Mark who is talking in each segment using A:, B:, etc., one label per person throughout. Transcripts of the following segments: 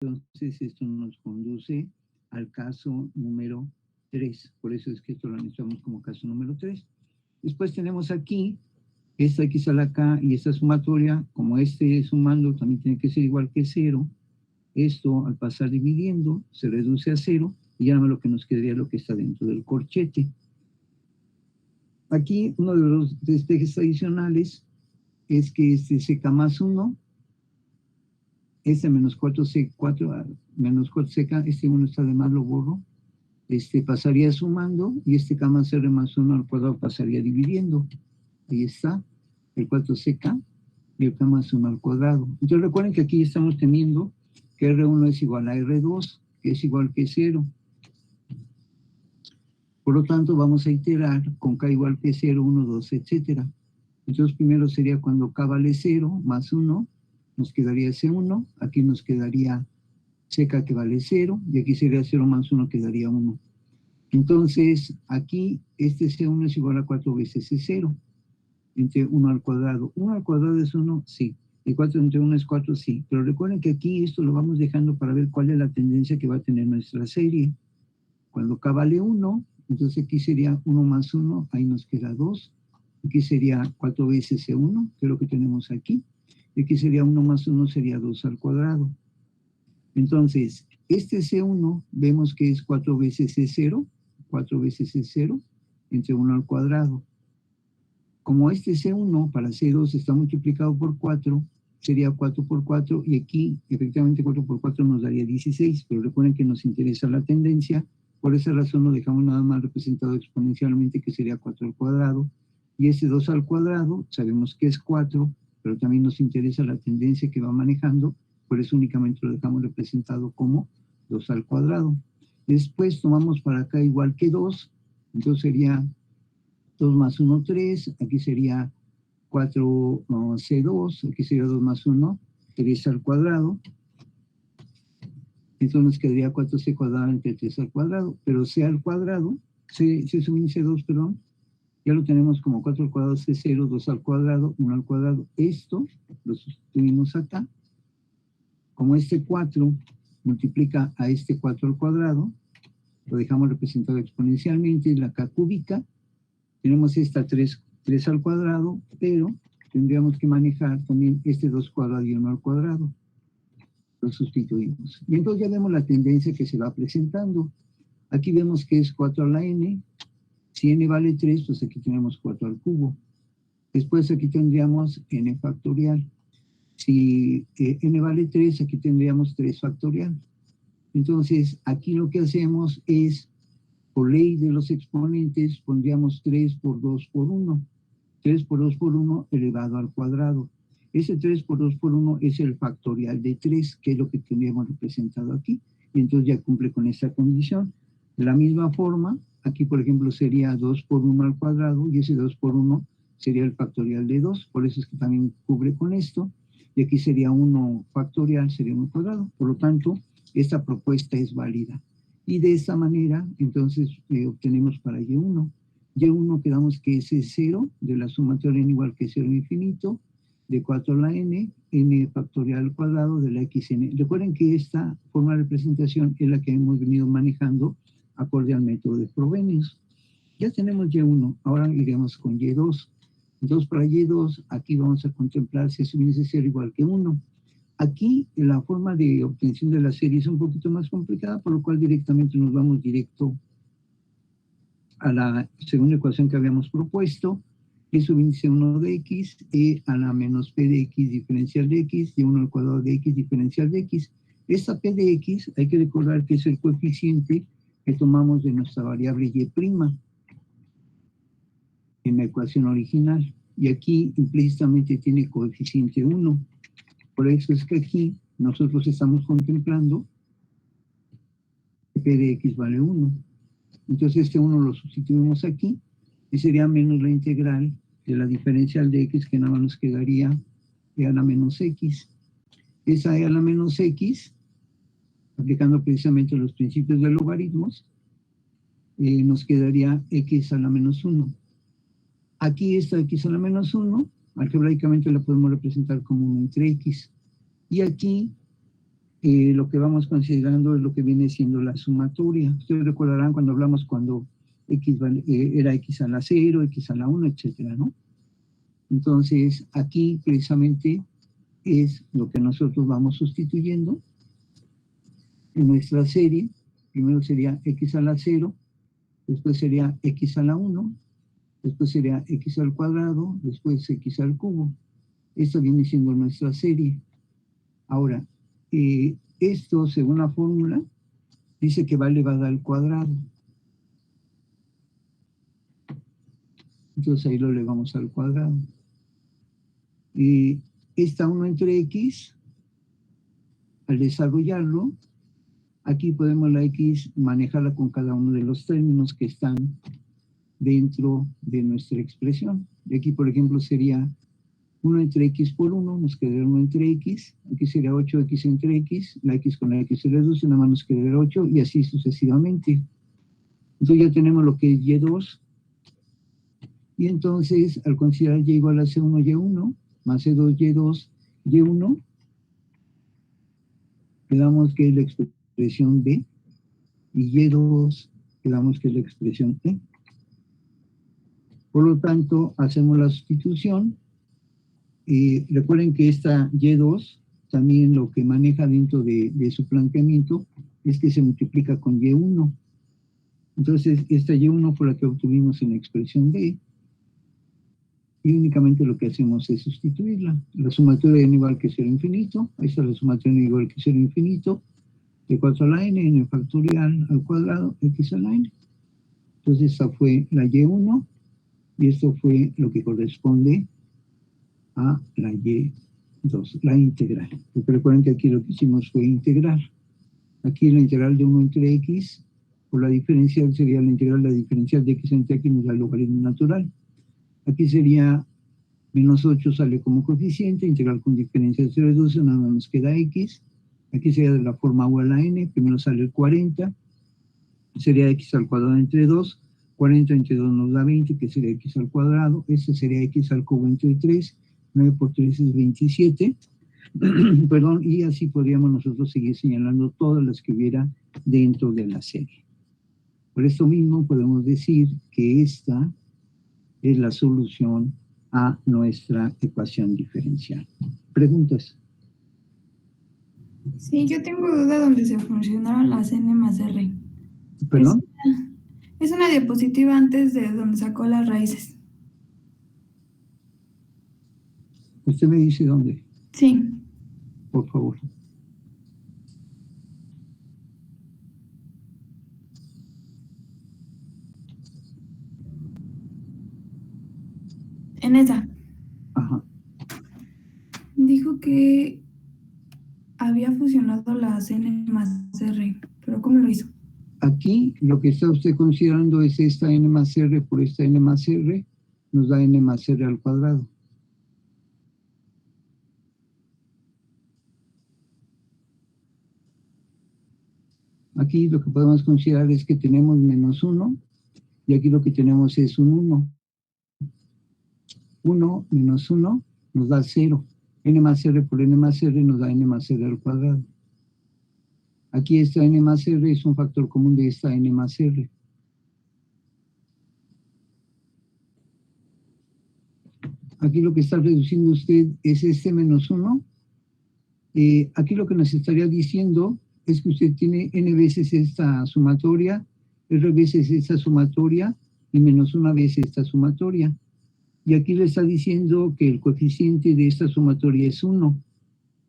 A: Entonces, esto nos conduce al caso número 3. Por eso es que esto lo analizamos como caso número 3. Después tenemos aquí, esta X a la K y esta sumatoria, como este sumando también tiene que ser igual que 0. Esto, al pasar dividiendo, se reduce a 0 y ya lo que nos quedaría es lo que está dentro del corchete. Aquí, uno de los despejes adicionales es que este CK más 1, este menos 4C4, menos 4CK, este 1 está de más, lo borro. Pasaría sumando y este K más R más 1 al cuadrado pasaría dividiendo. Ahí está, el 4CK y el K más 1 al cuadrado. Entonces recuerden que aquí estamos teniendo que R1 es igual a R2, que es igual que 0. Por lo tanto, vamos a iterar con K igual que 0, 1, 2, etc. Entonces primero sería cuando K vale 0 más 1, nos quedaría C1, aquí nos quedaría CK que vale 0, y aquí sería 0 más 1, quedaría 1. Entonces, aquí este C1 es igual a 4 veces C0, entre 1 al cuadrado. 1 al cuadrado es 1, sí. Y 4 entre 1 es 4, sí. Pero recuerden que aquí esto lo vamos dejando para ver cuál es la tendencia que va a tener nuestra serie. Cuando K vale 1, entonces aquí sería 1 más 1, ahí nos queda 2. Aquí sería 4 veces C1, que es lo que tenemos aquí. Y aquí sería 1 más 1, sería 2 al cuadrado. Entonces, este C1 vemos que es 4 veces C0, 4 veces C0, entre 1 al cuadrado. Como este C1 para C2 está multiplicado por 4, sería 4 por 4, y aquí efectivamente 4 por 4 nos daría 16, pero recuerden que nos interesa la tendencia, por esa razón lo dejamos nada más representado exponencialmente, que sería 4 al cuadrado, y este 2 al cuadrado sabemos que es 4, pero también nos interesa la tendencia que va manejando, por eso únicamente lo dejamos representado como 2 al cuadrado. Después tomamos para acá igual que 2, entonces sería 2 más 1, 3, aquí sería 4 C2, aquí sería 2 más 1, 3 al cuadrado. Entonces nos quedaría 4C cuadrado entre 3 al cuadrado, pero C al cuadrado, C sub C2, perdón, ya lo tenemos como 4 al cuadrado C0, 2 al cuadrado, 1 al cuadrado. Esto lo sustituimos acá. Como este 4 multiplica a este 4 al cuadrado, lo dejamos representado exponencialmente en la K cúbica. Tenemos esta 3 al cuadrado, pero tendríamos que manejar también este 2 cuadrado y 1 al cuadrado. Lo sustituimos. Y entonces ya vemos la tendencia que se va presentando. Aquí vemos que es 4 a la n. Si n vale 3, pues aquí tenemos 4 al cubo. Después aquí tendríamos n factorial. Si n vale 3, aquí tendríamos 3 factorial. Entonces, aquí lo que hacemos es, por ley de los exponentes, pondríamos 3 por 2 por 1. 3 por 2 por 1 elevado al cuadrado. Ese 3 por 2 por 1 es el factorial de 3, que es lo que tendríamos representado aquí. Y entonces ya cumple con esta condición. De la misma forma, aquí por ejemplo sería 2 por 1 al cuadrado, y ese 2 por 1 sería el factorial de 2, por eso es que también cubre con esto. Y aquí sería 1 factorial, sería 1 cuadrado. Por lo tanto, esta propuesta es válida. Y de esta manera, entonces, obtenemos para Y1. Y1 quedamos que es 0 de la sumatoria n igual que 0 infinito, de 4 a la n, n factorial al cuadrado de la xn. Recuerden que esta forma de representación es la que hemos venido manejando acorde al método de Frobenius. Ya tenemos Y1, ahora iremos con Y2. Entonces, para Y2, aquí vamos a contemplar si hubiese 0 igual que 1. Aquí la forma de obtención de la serie es un poquito más complicada, por lo cual directamente nos vamos directo a la segunda ecuación que habíamos propuesto, que es índice 1 de x, e a la menos p de x diferencial de x, y 1 al cuadrado de x diferencial de x. Esta p de x, hay que recordar que es el coeficiente que tomamos de nuestra variable y' en la ecuación original, y aquí implícitamente tiene coeficiente 1. Por eso es que aquí nosotros estamos contemplando que p de x vale 1. Entonces este 1 lo sustituimos aquí y sería menos la integral de la diferencial de x, que nada más nos quedaría e a la menos x. Esa e a la menos x, aplicando precisamente los principios de logaritmos, nos quedaría x a la menos 1. Aquí esta x a la menos 1, algebraicamente la podemos representar como 1 entre x. Y aquí lo que vamos considerando es lo que viene siendo la sumatoria. Ustedes recordarán cuando hablamos cuando era x a la 0, x a la 1, etcétera, ¿no? Entonces, aquí precisamente es lo que nosotros vamos sustituyendo en nuestra serie. Primero sería x a la 0, después sería x a la 1, después sería x al cuadrado, después x al cubo. Esto viene siendo nuestra serie. Ahora, esto, según la fórmula, dice que va elevada al cuadrado. Entonces ahí lo elevamos al cuadrado. Esta 1 entre x, al desarrollarlo, aquí podemos la x manejarla con cada uno de los términos que están dentro de nuestra expresión. De aquí, por ejemplo, sería 1 entre x por 1, nos quedaría 1 entre x, aquí sería 8x entre x, la x con la x se reduce, nada más nos quedaría 8, y así sucesivamente. Entonces ya tenemos lo que es y2, y entonces al considerar y igual a c1, y1, más c2, y2, y1, quedamos que es la expresión b, y y2, quedamos que es la expresión e. Por lo tanto, hacemos la sustitución. Recuerden que esta y2 también lo que maneja dentro de su planteamiento es que se multiplica con y1. Entonces, esta y1 fue la que obtuvimos en la expresión b, y únicamente lo que hacemos es sustituirla. La sumatoria n igual que 0 infinito, ahí está la sumatoria n igual que 0 infinito, de 4 a la n factorial al cuadrado, x a la n. Entonces, esta fue la y1, y esto fue lo que corresponde a la y2, la integral. Porque recuerden que aquí lo que hicimos fue integrar. Aquí la integral de 1 entre x, por la diferencial sería la integral de la diferencial de x entre x, nos da el logaritmo natural. Aquí sería menos 8 sale como coeficiente, integral con diferencial se reduce, nada más nos queda x. Aquí sería de la forma u a la n, primero sale el 40, sería x al cuadrado entre 2, 40 entre 2 nos da 20, que sería x al cuadrado, este sería x al cubo entre 3, 9 por 3 es 27, perdón, y así podríamos nosotros seguir señalando todas las que hubiera dentro de la serie. Por esto mismo podemos decir que esta es la solución a nuestra ecuación diferencial. ¿Preguntas?
B: Sí, yo tengo duda donde se funcionaron las n más r.
A: ¿Perdón?
B: Es una diapositiva antes de donde sacó las raíces.
A: Usted me dice dónde,
B: Sí.
A: por favor.
B: En esa.
A: Ajá.
B: Dijo que había fusionado las n más r, pero ¿cómo lo hizo?
A: Aquí lo que está usted considerando es esta n más r por esta n más r, nos da n más r al cuadrado. Aquí lo que podemos considerar es que tenemos menos 1, y aquí lo que tenemos es un 1. 1 menos 1 nos da 0. N más r por n más r nos da n más r al cuadrado. Aquí esta n más r es un factor común de esta n más r. Aquí lo que está reduciendo usted es este menos 1. Aquí lo que nos estaría diciendo es que usted tiene n veces esta sumatoria, r veces esta sumatoria y menos una vez esta sumatoria. Y aquí le está diciendo que el coeficiente de esta sumatoria es 1.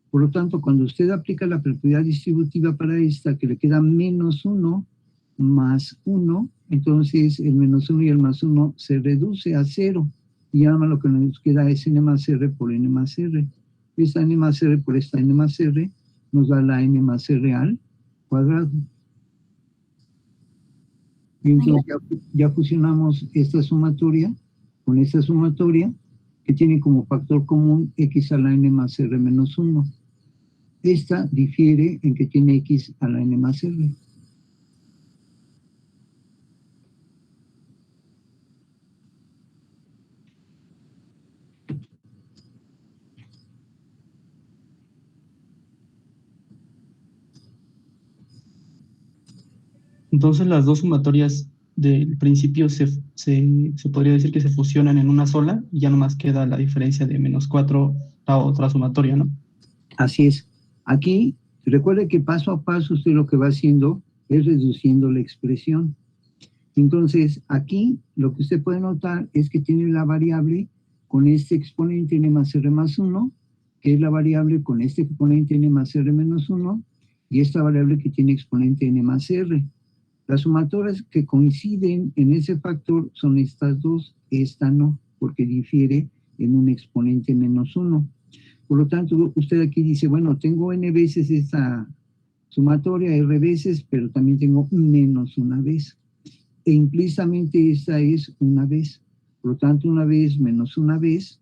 A: Por lo tanto, cuando usted aplica la propiedad distributiva para esta, que le queda menos 1 más 1, entonces el menos 1 y el más 1 se reduce a 0. Y nada más lo que nos queda es n más r por n más r. Esta n más r por esta n más r nos da la n más r al cuadrado. Y entonces ya fusionamos esta sumatoria con esta sumatoria, que tiene como factor común x a la n más r menos 1. Esta difiere en que tiene x a la n más r.
C: Entonces las dos sumatorias del principio se podría decir que se fusionan en una sola y ya nomás queda la diferencia de -4 la otra sumatoria, ¿no?
A: Así es. Aquí, recuerde que paso a paso usted lo que va haciendo es reduciendo la expresión. Entonces, aquí lo que usted puede notar es que tiene la variable con este exponente n más r más 1, que es la variable con este exponente n más r menos 1, y esta variable que tiene exponente n más r. Las sumatorias que coinciden en ese factor son estas dos, esta no, porque difiere en un exponente menos 1. Por lo tanto, usted aquí dice, bueno, tengo n veces esta sumatoria, r veces, pero también tengo menos una vez. E implícitamente esta es una vez. Por lo tanto, una vez menos una vez,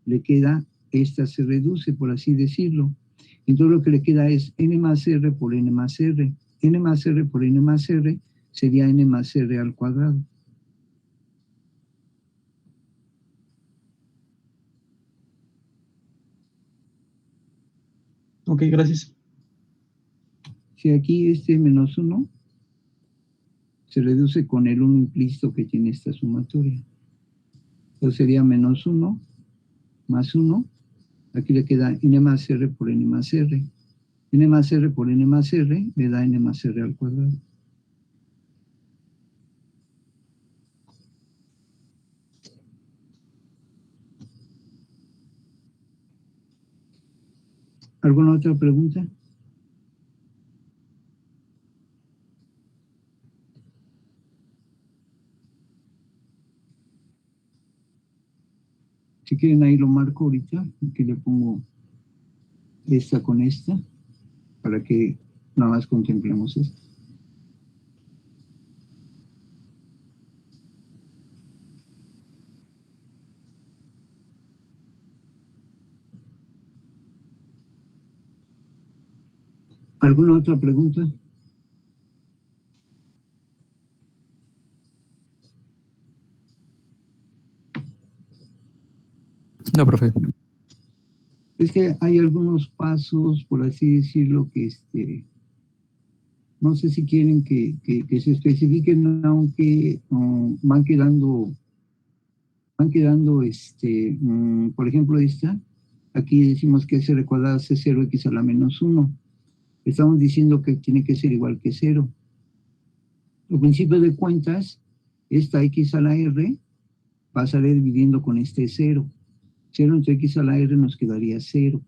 A: le queda, esta se reduce, por así decirlo. Entonces lo que le queda es n más r por n más r. N más r por n más r sería n más r al cuadrado.
C: Ok, gracias.
A: Si aquí este menos 1 se reduce con el 1 implícito que tiene esta sumatoria. Entonces sería menos 1 más 1. Aquí le queda n más r por n más r. N más r por n más r me da n más r al cuadrado. ¿Alguna otra pregunta? Si quieren ahí lo marco ahorita, aquí le pongo esta con esta, para que nada más contemplemos esto. ¿Alguna otra pregunta?
D: No, profe.
A: Es que hay algunos pasos, por así decirlo, que no sé si quieren que se especifiquen, aunque van quedando, por ejemplo, esta, aquí decimos que s cuadrada es c0x a la menos 1. Estamos diciendo que tiene que ser igual que 0. Al principio de cuentas, esta x a la r va a salir dividiendo con este 0. 0 entre x a la r nos quedaría 0.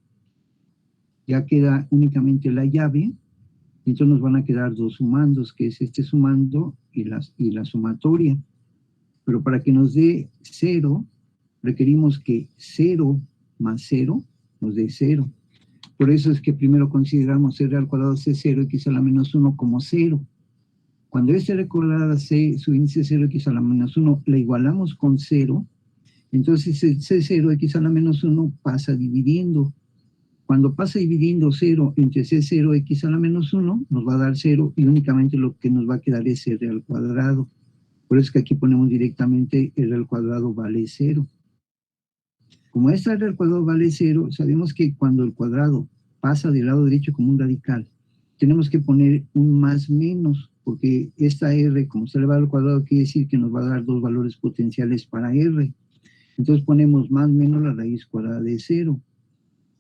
A: Ya queda únicamente la llave, entonces nos van a quedar dos sumandos, que es este sumando y la sumatoria. Pero para que nos dé 0, requerimos que 0 más 0 nos dé 0. Por eso es que primero consideramos r al cuadrado c0 x a la menos 1 como 0. Cuando este r cuadrada c, su índice 0 x a la menos 1, la igualamos con 0, entonces el c0 x a la menos 1 pasa dividiendo. Cuando pasa dividiendo 0 entre c0 x a la menos 1, nos va a dar 0 y únicamente lo que nos va a quedar es r al cuadrado. Por eso es que aquí ponemos directamente r al cuadrado vale 0. Como esta r al cuadrado vale 0, sabemos que cuando el cuadrado pasa del lado derecho como un radical, tenemos que poner un más menos, porque esta r, como está elevado al cuadrado, quiere decir que nos va a dar dos valores potenciales para r. Entonces ponemos más menos la raíz cuadrada de 0.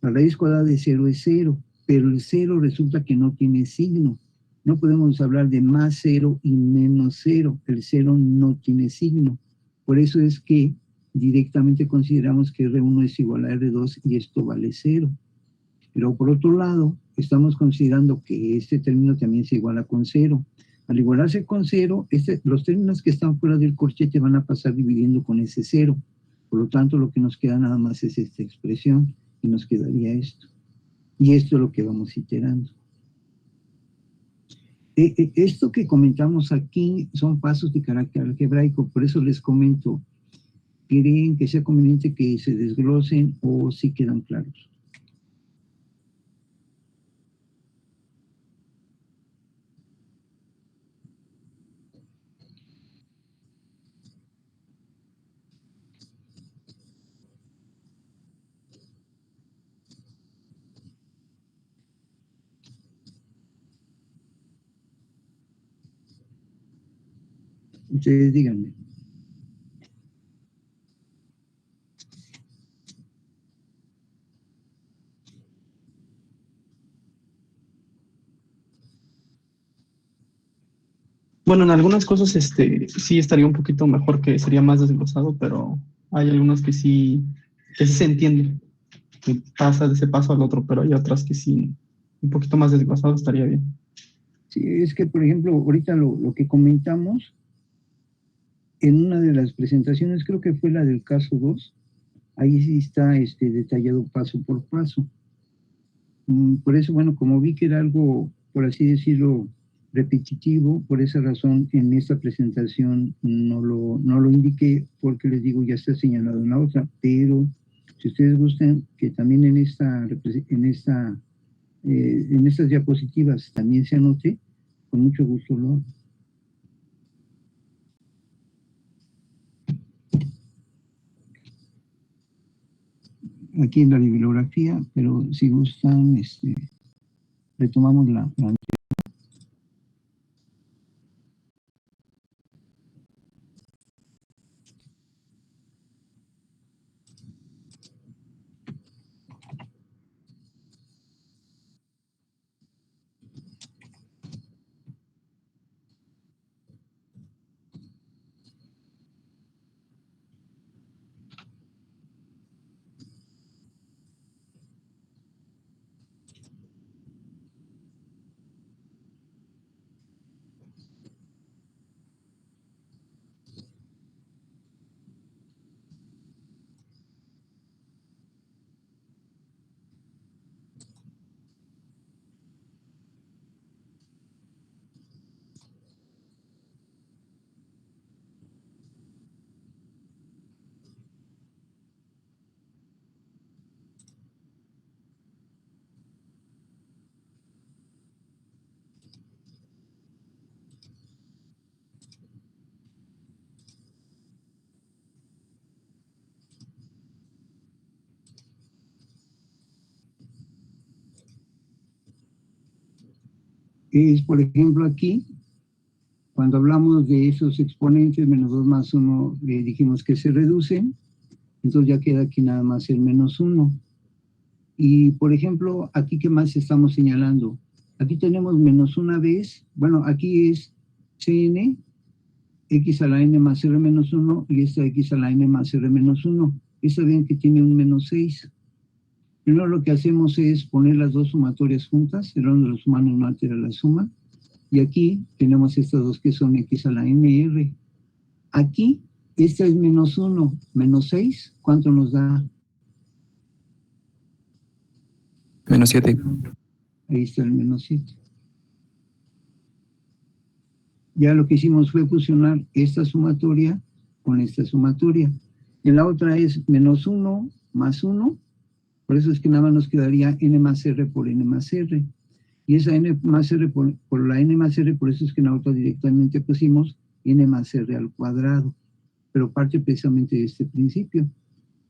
A: La raíz cuadrada de 0 es 0, pero el 0 resulta que no tiene signo. No podemos hablar de más 0 y menos 0. El 0 no tiene signo. Por eso es que directamente consideramos que R1 es igual a R2 y esto vale 0. Pero por otro lado, estamos considerando que este término también se iguala con 0. Al igualarse con 0, los términos que están fuera del corchete van a pasar dividiendo con ese 0. Por lo tanto, lo que nos queda nada más es esta expresión y nos quedaría esto. Y esto es lo que vamos iterando. Esto que comentamos aquí son pasos de carácter algebraico, por eso les comento, ¿creen que sea conveniente que se desglosen o si quedan claros? Ustedes díganme.
C: Bueno, en algunas cosas sí estaría un poquito mejor, que sería más desglosado, pero hay algunas que sí se entiende, que pasa de ese paso al otro, pero hay otras que sí, un poquito más desglosado estaría bien.
A: Sí, es que, por ejemplo, ahorita lo que comentamos en una de las presentaciones, creo que fue la del caso 2, ahí sí está detallado paso por paso. Por eso, bueno, como vi que era algo, por así decirlo, repetitivo, por esa razón en esta presentación no lo indiqué, porque les digo, ya está señalado en la otra, pero si ustedes gustan que también en estas diapositivas también se anote, con mucho gusto lo hago. Aquí en la bibliografía, pero si gustan, retomamos la. Es, por ejemplo, aquí, cuando hablamos de esos exponentes, menos 2 más 1, dijimos que se reducen, entonces ya queda aquí nada más el menos 1. Y, por ejemplo, aquí, ¿qué más estamos señalando? Aquí tenemos menos una vez, bueno, aquí es Cn, x a la n más r menos 1, y esta x a la n más r menos 1. Esta ven que tiene un menos 6. Primero lo que hacemos es poner las dos sumatorias juntas, el orden de los humanos no altera la suma, y aquí tenemos estas dos que son x a la nr. Aquí, esta es menos 1, menos 6, ¿cuánto nos da?
D: Menos 7.
A: Ahí está el menos 7. Ya lo que hicimos fue fusionar esta sumatoria con esta sumatoria. Y la otra es menos 1 más 1, por eso es que nada más nos quedaría n más r por n más r. Y esa n más r por la n más r, por eso es que en la otra directamente pusimos n más r al cuadrado. Pero parte precisamente de este principio.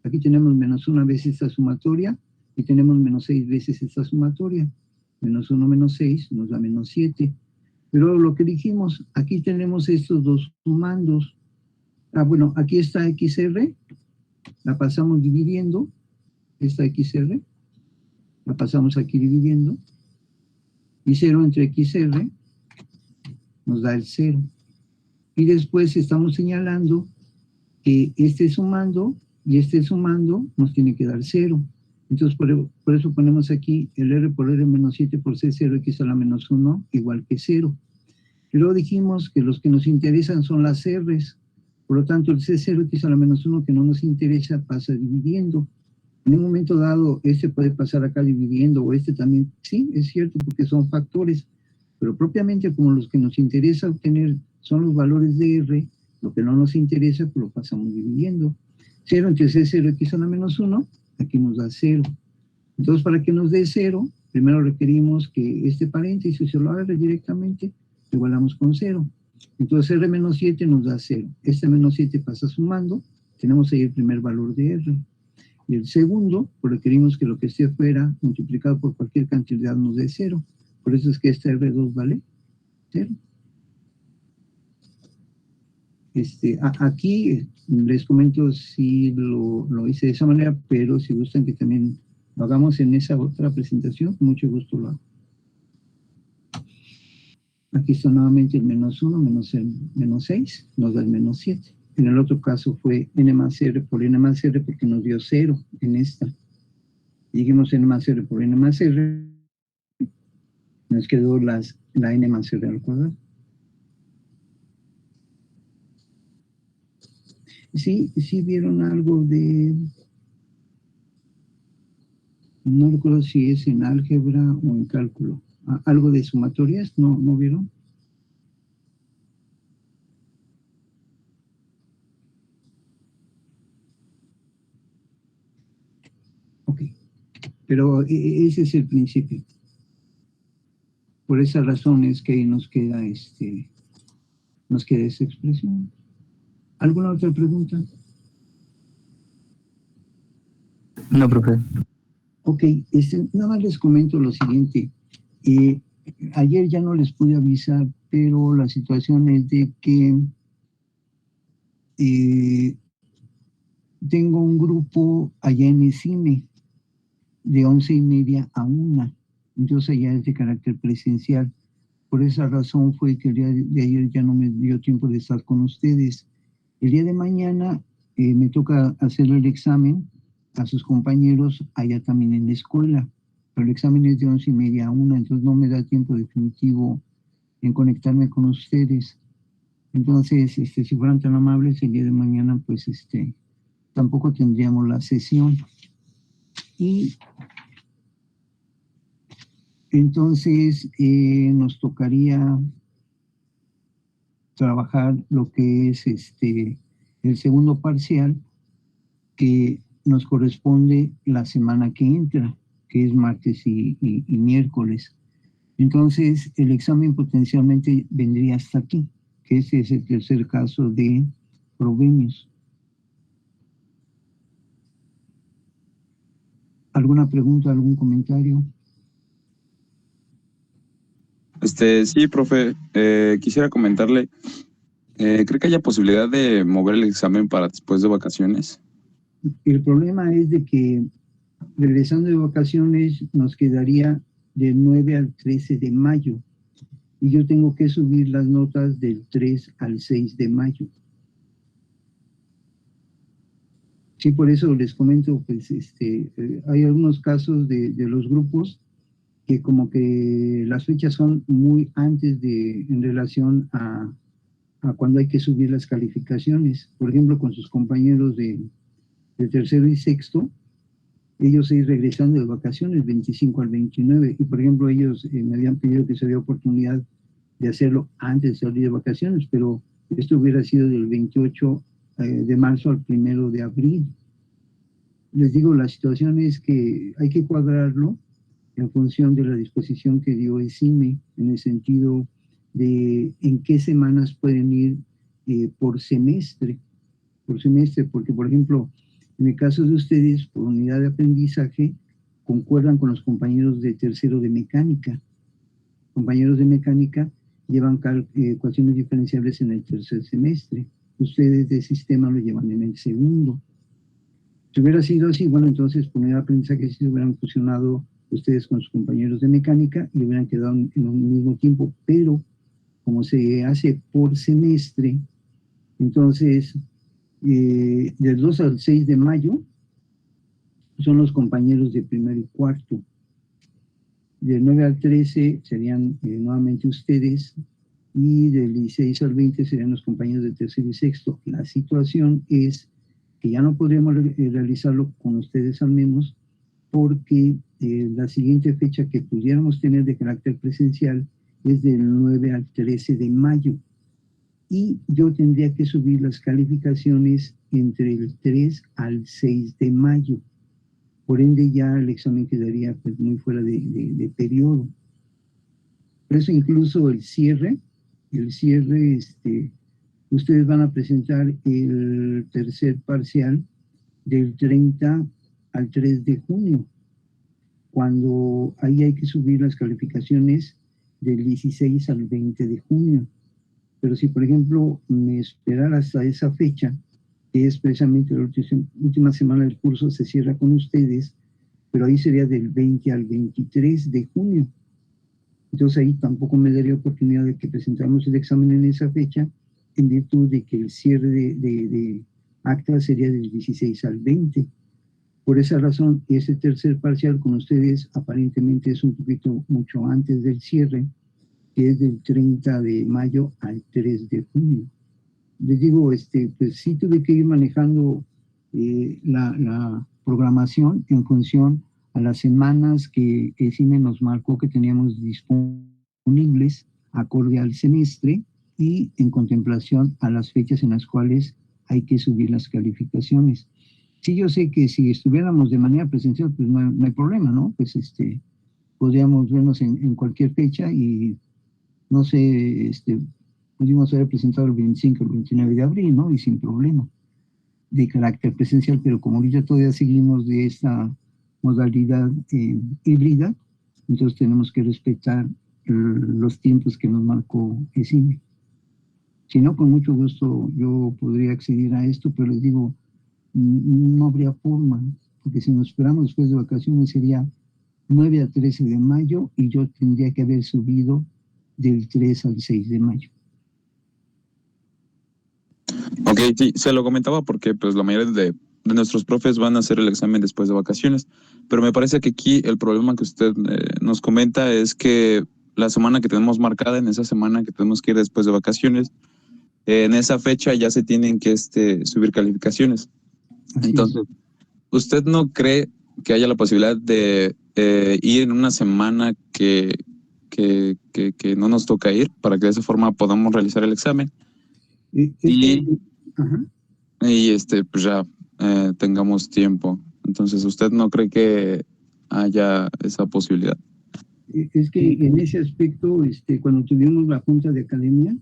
A: Aquí tenemos menos 1 veces esta sumatoria y tenemos menos 6 veces esta sumatoria. Menos 1 menos 6 nos da menos 7. Pero lo que dijimos, aquí tenemos estos dos sumandos. Bueno, aquí está XR, la pasamos dividiendo, esta XR, la pasamos aquí dividiendo, y 0 entre XR nos da el 0. Y después estamos señalando que este sumando y este sumando nos tiene que dar 0. Entonces, por eso ponemos aquí el R por R menos 7 por C0 X a la menos 1 igual que 0. Y luego dijimos que los que nos interesan son las R's. Por lo tanto, el C0 X a la menos 1 que no nos interesa pasa dividiendo. En un momento dado, este puede pasar acá dividiendo, o este también. Sí, es cierto, porque son factores. Pero propiamente como los que nos interesa obtener son los valores de R, lo que no nos interesa, pues lo pasamos dividiendo. 0 entre C0 X a la menos 1, aquí nos da 0. Entonces, para que nos dé 0, primero requerimos que este paréntesis se lo haga directamente, igualamos con 0. Entonces, R menos 7 nos da 0. Este menos 7 pasa sumando, tenemos ahí el primer valor de R. Y el segundo, pues requerimos que lo que esté afuera, multiplicado por cualquier cantidad, nos dé 0. Por eso es que esta R2 vale 0. Aquí les comento si lo hice de esa manera, pero si gustan que también lo hagamos en esa otra presentación, con mucho gusto lo hago. Aquí está nuevamente el -1, menos el -6, nos da el -7. En el otro caso fue n más r por n más r porque nos dio 0 en esta. Dijimos n más r por n más r, nos quedó la n más r al cuadrado. Sí vieron algo de... No recuerdo si es en álgebra o en cálculo. ¿Algo de sumatorias? ¿No vieron? Ok. Pero ese es el principio. Por esa razón es que ahí nos queda esa expresión. ¿Alguna otra pregunta?
D: No, profe.
A: Ok, nada más les comento lo siguiente. Ayer ya no les pude avisar, pero la situación es de que tengo un grupo allá en el cine de 11:30 a 1. Entonces ya es de carácter presencial. Por esa razón fue que el día de ayer ya no me dio tiempo de estar con ustedes. El día de mañana me toca hacer el examen a sus compañeros allá también en la escuela. Pero el examen es de 11:30 a 1, entonces no me da tiempo definitivo en conectarme con ustedes. Entonces, si fueran tan amables, el día de mañana, pues, tampoco tendríamos la sesión. Y entonces nos tocaría trabajar lo que es el segundo parcial, que nos corresponde la semana que entra, que es martes y miércoles. Entonces, el examen potencialmente vendría hasta aquí, que ese es el tercer caso de Frobenius. ¿Alguna pregunta, algún comentario?
E: Sí, profe, quisiera comentarle, ¿cree que haya posibilidad de mover el examen para después de vacaciones?
A: El problema es de que regresando de vacaciones nos quedaría del 9 al 13 de mayo y yo tengo que subir las notas del 3 al 6 de mayo. Sí, por eso les comento, pues hay algunos casos de los grupos que como que las fechas son muy antes en relación a cuando hay que subir las calificaciones. Por ejemplo, con sus compañeros de tercero y sexto, ellos ir regresando de vacaciones 25 al 29, y por ejemplo ellos me habían pedido que se diera oportunidad de hacerlo antes de salir de vacaciones, pero esto hubiera sido del 28 de marzo al 1 de abril. Les digo, la situación es que hay que cuadrarlo en función de la disposición que dio el CIME, en el sentido de en qué semanas pueden ir por semestre, porque por ejemplo, en el caso de ustedes, por unidad de aprendizaje, concuerdan con los compañeros de tercero de mecánica. Compañeros de mecánica llevan ecuaciones diferenciables en el tercer semestre. Ustedes de sistema lo llevan en el segundo. Si hubiera sido así, bueno, entonces por unidad de aprendizaje sí se hubieran fusionado ustedes con sus compañeros de mecánica y hubieran quedado en un mismo tiempo, pero como se hace por semestre, entonces del 2 al 6 de mayo son los compañeros de primero y cuarto. Del 9 al 13 serían nuevamente ustedes, y del 16 al 20 serían los compañeros de tercero y sexto. La situación es que ya no podríamos realizarlo con ustedes al menos, porque la siguiente fecha que pudiéramos tener de carácter presencial es del 9 al 13 de mayo. Y yo tendría que subir las calificaciones entre el 3 al 6 de mayo. Por ende, ya el examen quedaría pues, muy fuera de periodo. Por eso incluso el cierre, ustedes van a presentar el tercer parcial del 30 al 3 de junio, cuando ahí hay que subir las calificaciones del 16 al 20 de junio. Pero si, por ejemplo, me esperara hasta esa fecha, que es precisamente la última semana del curso, se cierra con ustedes, pero ahí sería del 20 al 23 de junio. Entonces ahí tampoco me daría oportunidad de que presentáramos el examen en esa fecha, en virtud de que el cierre de acta sería del 16 al 20. Por esa razón, ese tercer parcial con ustedes aparentemente es un poquito mucho antes del cierre, que es del 30 de mayo al 3 de junio. Les digo, pues sí tuve que ir manejando la programación en función a las semanas que CIME nos marcó que teníamos disponibles acorde al semestre y en contemplación a las fechas en las cuales hay que subir las calificaciones. Sí, yo sé que si estuviéramos de manera presencial, pues no hay problema, ¿no? Pues podríamos vernos en cualquier fecha y no sé, pudimos haber presentado el 25 o el 29 de abril, ¿no? Y sin problema, de carácter presencial, pero como ahorita todavía seguimos de esta modalidad híbrida, entonces tenemos que respetar los tiempos que nos marcó ECIME. Si no, con mucho gusto yo podría acceder a esto, pero les digo, no habría forma, porque si nos esperamos después de vacaciones sería 9 a 13 de mayo y yo tendría que haber subido del 3 al 6 de mayo.
E: Ok, sí, se lo comentaba porque pues la mayoría de nuestros profes van a hacer el examen después de vacaciones, pero me parece que aquí el problema que usted nos comenta es que la semana que tenemos marcada, en esa semana que tenemos que ir después de vacaciones, en esa fecha ya se tienen que subir calificaciones.
A: Así
E: Entonces, ¿usted no cree que haya la posibilidad de ir en una semana que no nos toca ir para que de esa forma podamos realizar el examen?
A: Ajá.
E: Y pues ya tengamos tiempo. Entonces, ¿usted no cree que haya esa posibilidad?
A: Es que en ese aspecto, cuando tuvimos la junta de academia,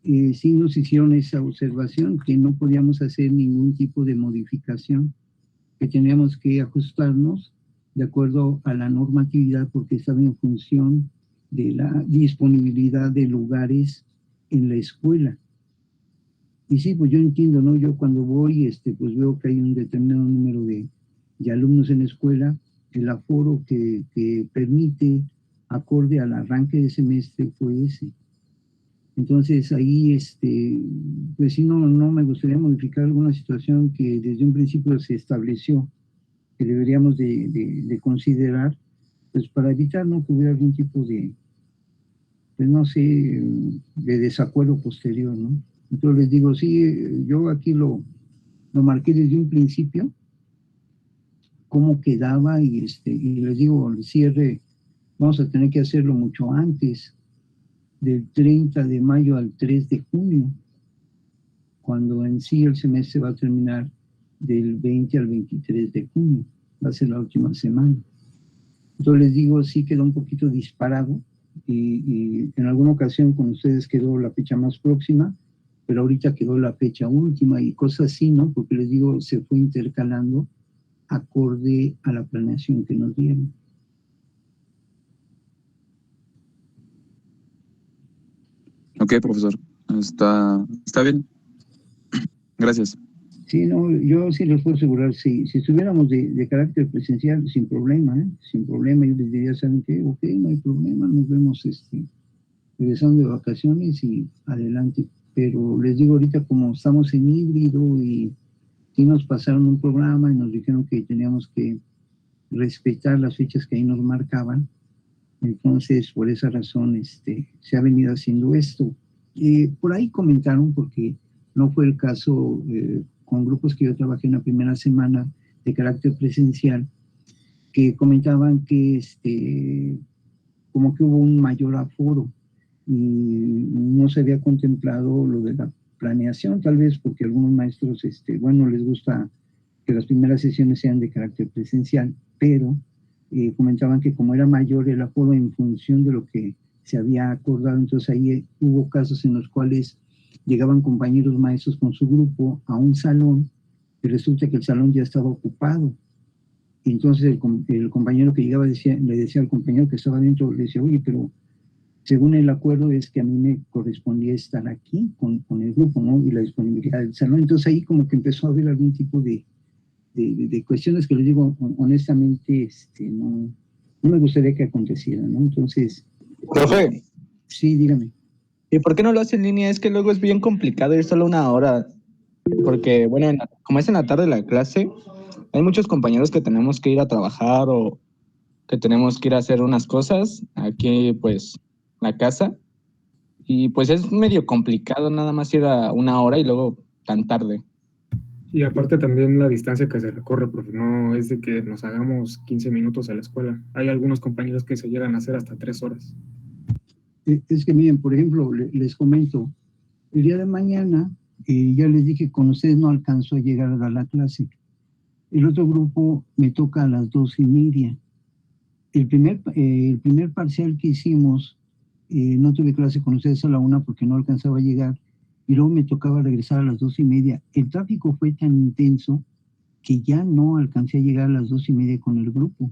A: sí nos hicieron esa observación que no podíamos hacer ningún tipo de modificación, que teníamos que ajustarnos de acuerdo a la normatividad porque estaba en función de la disponibilidad de lugares en la escuela. Y sí, pues yo entiendo, ¿no? Yo cuando voy, pues veo que hay un determinado número de alumnos en la escuela, el aforo que permite, acorde al arranque de semestre, fue ese. Entonces ahí, pues sí, no me gustaría modificar alguna situación que desde un principio se estableció, que deberíamos de considerar, pues para evitar, ¿no?, que hubiera algún tipo de, pues no sé, de desacuerdo posterior, ¿no? Entonces les digo, sí, yo aquí lo marqué desde un principio, cómo quedaba, y les digo, el cierre vamos a tener que hacerlo mucho antes, del 30 de mayo al 3 de junio, cuando en sí el semestre va a terminar del 20 al 23 de junio, va a ser la última semana. Entonces les digo, sí quedó un poquito disparado, y en alguna ocasión con ustedes quedó la fecha más próxima, pero ahorita quedó la fecha última y cosas así, ¿no? Porque les digo, se fue intercalando acorde a la planeación que nos dieron.
E: Ok, profesor. Está bien. Gracias.
A: Sí, no, yo sí les puedo asegurar, si estuviéramos de carácter presencial, sin problema, sin problema, yo les diría, ¿saben qué? Ok, no hay problema, nos vemos regresando de vacaciones y adelante. Pero les digo ahorita, como estamos en híbrido y nos pasaron un programa y nos dijeron que teníamos que respetar las fechas que ahí nos marcaban, entonces por esa razón se ha venido haciendo esto. Por ahí comentaron, porque no fue el caso con grupos que yo trabajé en la primera semana de carácter presencial, que comentaban que como que hubo un mayor aforo y no se había contemplado lo de la planeación, tal vez porque algunos maestros, bueno, les gusta que las primeras sesiones sean de carácter presencial, pero comentaban que como era mayor el aforo en función de lo que se había acordado, entonces ahí hubo casos en los cuales llegaban compañeros maestros con su grupo a un salón y resulta que el salón ya estaba ocupado. Entonces el compañero que llegaba le decía al compañero que estaba dentro, le decía, oye, pero según el acuerdo es que a mí me correspondía estar aquí con el grupo, ¿no? Y la disponibilidad del salón. Entonces ahí como que empezó a haber algún tipo de cuestiones que les digo honestamente, no me gustaría que acontecieran, ¿no? Entonces,
F: Profe,
A: sí, dígame.
F: ¿y por qué no lo hace en línea? Es que luego es bien complicado ir solo una hora, porque, bueno, como es en la tarde la clase, hay muchos compañeros que tenemos que ir a trabajar o que tenemos que ir a hacer unas cosas aquí, pues, la casa, y pues es medio complicado nada más ir a una hora y luego tan tarde.
G: Y aparte también la distancia que se recorre, profe, no es de que nos hagamos 15 minutos a la escuela. Hay algunos compañeros que se llegan a hacer hasta 3 horas.
A: Es que miren, por ejemplo, les comento, el día de mañana, ya les dije, con ustedes no alcanzó a llegar a dar la clase. El otro grupo me toca a las 2:30. El primer parcial que hicimos, no tuve clase con ustedes a la 1 porque no alcanzaba a llegar, y luego me tocaba regresar a las 2:30. El tráfico fue tan intenso que ya no alcancé a llegar a las 2:30 con el grupo.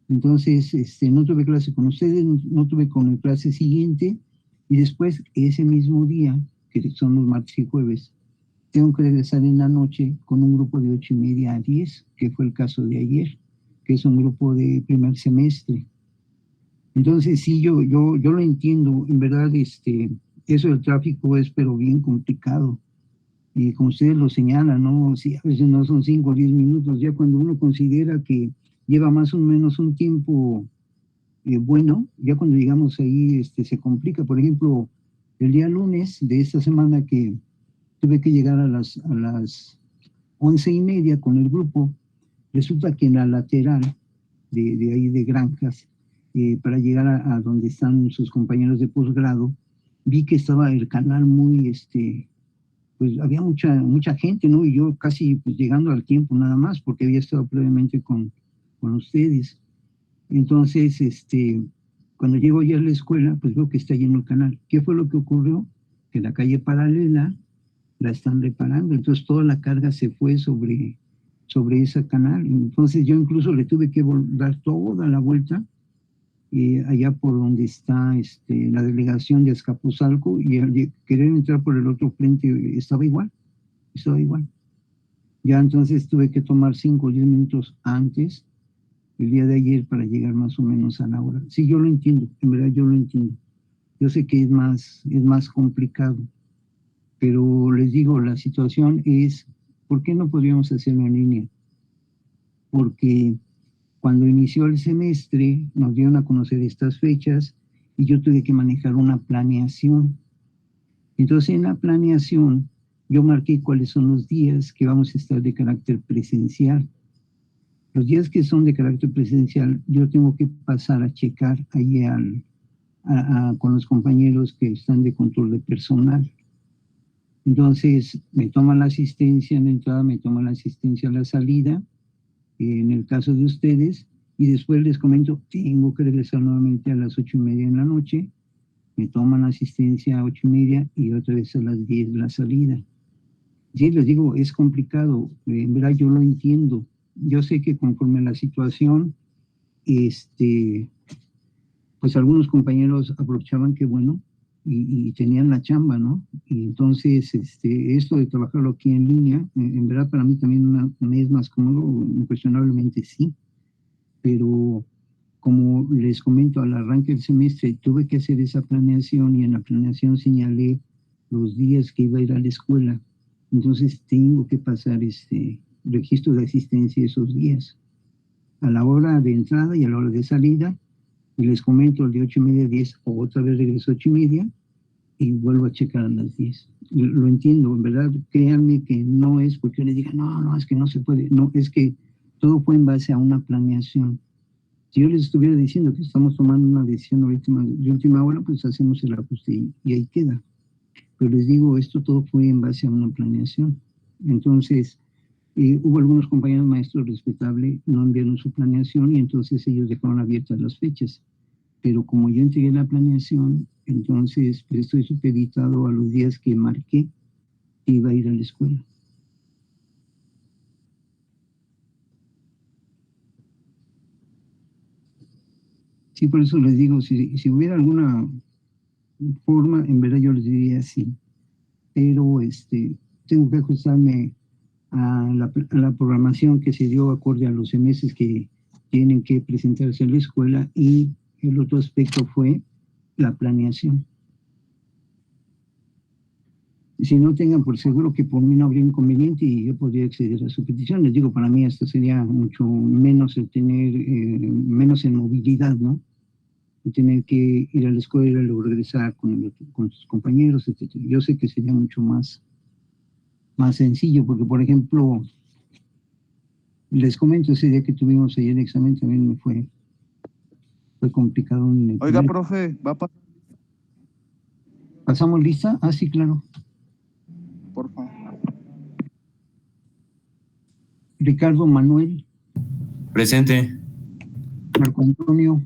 A: Entonces, no tuve clase con ustedes, no tuve con el clase siguiente, y después, ese mismo día, que son los martes y jueves, tengo que regresar en la noche con un grupo de 8:30 a 10, que fue el caso de ayer, que es un grupo de primer semestre. Entonces, sí, yo lo entiendo, en verdad, eso del tráfico es pero bien complicado. Y como ustedes lo señalan, ¿no? Sí, a veces no son 5 o 10 minutos, ya cuando uno considera que lleva más o menos un tiempo bueno, ya cuando llegamos ahí se complica. Por ejemplo, el día lunes de esta semana que tuve que llegar a las 11:30 con el grupo, resulta que en la lateral de ahí de Granjas, para llegar a donde están sus compañeros de posgrado, vi que estaba el canal muy, pues había mucha gente, ¿no? Y yo casi pues, llegando al tiempo nada más, porque había estado previamente con ustedes. Entonces, cuando llego ya a la escuela, pues veo que está lleno el canal. ¿Qué fue lo que ocurrió? Que la calle paralela la están reparando, entonces toda la carga se fue sobre ese canal. Entonces yo incluso le tuve que dar toda la vuelta allá por donde está la delegación de Azcapotzalco, y al querer entrar por el otro frente estaba igual. Ya entonces tuve que tomar 5 o 10 minutos antes el día de ayer para llegar más o menos a la hora. Sí, yo lo entiendo, en verdad yo lo entiendo. Yo sé que es más complicado, pero les digo, la situación es, ¿por qué no podríamos hacerlo en línea? Porque cuando inició el semestre nos dieron a conocer estas fechas y yo tuve que manejar una planeación. Entonces en la planeación yo marqué cuáles son los días que vamos a estar de carácter presencial. Los días que son de carácter presencial yo tengo que pasar a checar ahí con los compañeros que están de control de personal. Entonces me toman la asistencia en la entrada, me toman la asistencia a la salida, en el caso de ustedes, y después les comento, tengo que regresar nuevamente a las 8:30 en la noche, me toman asistencia a 8:30 y otra vez a las 10 la salida. Sí, les digo, es complicado, en verdad yo lo entiendo. Yo sé que conforme a la situación, pues algunos compañeros aprovechaban que bueno, y tenían la chamba, ¿no? Y entonces, esto de trabajarlo aquí en línea, en verdad para mí también me es más cómodo, incuestionablemente sí, pero como les comento, al arranque del semestre tuve que hacer esa planeación y en la planeación señalé los días que iba a ir a la escuela. Entonces tengo que pasar registro de asistencia esos días, a la hora de entrada y a la hora de salida. Y les comento, el de 8:30 a 10, o otra vez regreso a 8:30 y vuelvo a checar a las 10. Lo entiendo, en verdad, créanme que no es porque les diga, no, es que no se puede. No, es que todo fue en base a una planeación. Si yo les estuviera diciendo que estamos tomando una decisión de última hora, pues hacemos el ajuste y ahí queda. Pero les digo, esto todo fue en base a una planeación. Entonces, hubo algunos compañeros maestros respetables, no enviaron su planeación y entonces ellos dejaron abiertas las fechas. Pero como yo entregué la planeación, entonces pues estoy supeditado a los días que marqué que iba a ir a la escuela. Sí, por eso les digo, si hubiera alguna forma, en verdad yo les diría sí, pero tengo que ajustarme a la programación que se dio acorde a los semestres que tienen que presentarse en la escuela, y el otro aspecto fue la planeación. Si no, tengan por seguro que por mí no habría inconveniente y yo podría acceder a su petición. Les digo, para mí esto sería mucho menos el tener, menos en movilidad, ¿no? El tener que ir a la escuela y luego regresar con sus compañeros, etc. Yo sé que sería mucho más sencillo, porque, por ejemplo, les comento, ese día que tuvimos ayer el examen también me fue complicado.
H: Oiga, profe, ¿va a pasar,
A: ¿Pasamos lista? Ah, sí, claro.
H: por favor?
A: Ricardo Manuel,
I: Presente.
A: Marco Antonio,